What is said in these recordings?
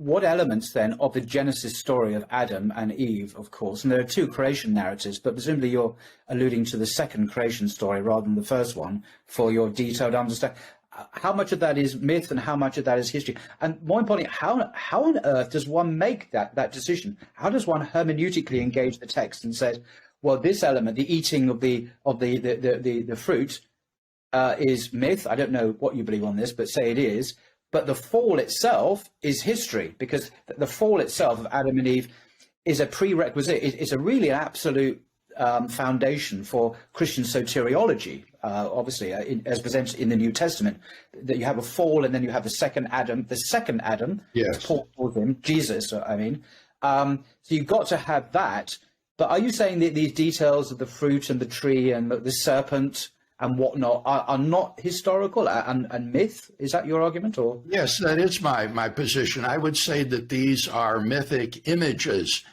what elements then of the Genesis story of Adam and Eve, of course, and there are two creation narratives, but presumably you're alluding to the second creation story rather than the first one for your detailed understanding. How much of that is myth and how much of that is history? And more importantly, how on earth does one make that decision? How does one hermeneutically engage the text and say, well, this element, the eating of the fruit, is myth? I don't know what you believe on this, but say it is. But the fall itself is history, because the fall itself of Adam and Eve is a prerequisite. It's a really absolute foundation for Christian soteriology, obviously, as presented in the New Testament, that you have a fall and then you have the second Adam, yes. as Paul calls him, Jesus, I mean. So you've got to have that. But are you saying that these details of the fruit and the tree and the serpent and whatnot are not historical and myth? Is that your argument? Or yes, that is my position. I would say that these are mythic images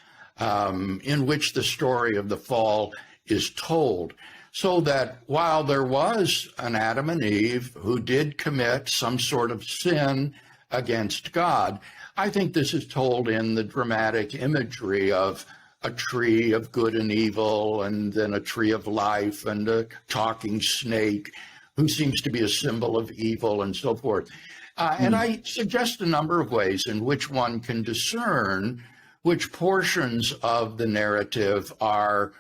in which the story of the fall is told, so that while there was an Adam and Eve who did commit some sort of sin against God, I think this is told in the dramatic imagery of a tree of good and evil, and then a tree of life, and a talking snake who seems to be a symbol of evil, and so forth. And I suggest a number of ways in which one can discern which portions of the narrative are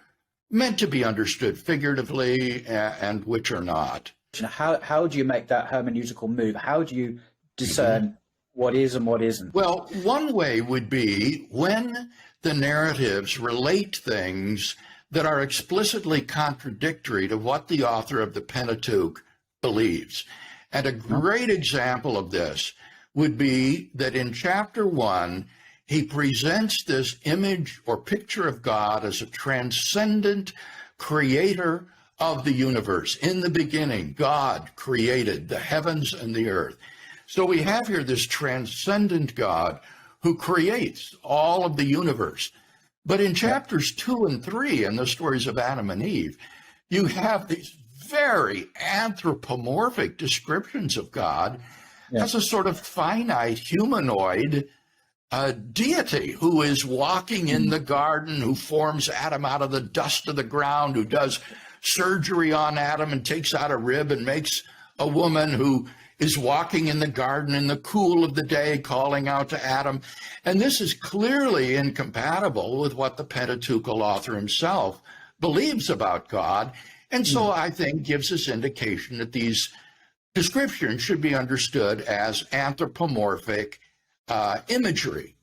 meant to be understood figuratively and which are not. How do you make that hermeneutical move? How do you discern what is and what isn't? Well, one way would be when the narratives relate things that are explicitly contradictory to what the author of the Pentateuch believes. And a great example of this would be that in chapter 1, he presents this image or picture of God as a transcendent creator of the universe. In the beginning, God created the heavens and the earth. So we have here this transcendent God who creates all of the universe. But in chapters 2 and 3, in the stories of Adam and Eve, you have these very anthropomorphic descriptions of God as a sort of finite humanoid deity who is walking in the garden, who forms Adam out of the dust of the ground, who does surgery on Adam and takes out a rib and makes a woman, who is walking in the garden in the cool of the day, calling out to Adam. And this is clearly incompatible with what the Pentateuchal author himself believes about God. And so I think gives us indication that these descriptions should be understood as anthropomorphic imagery.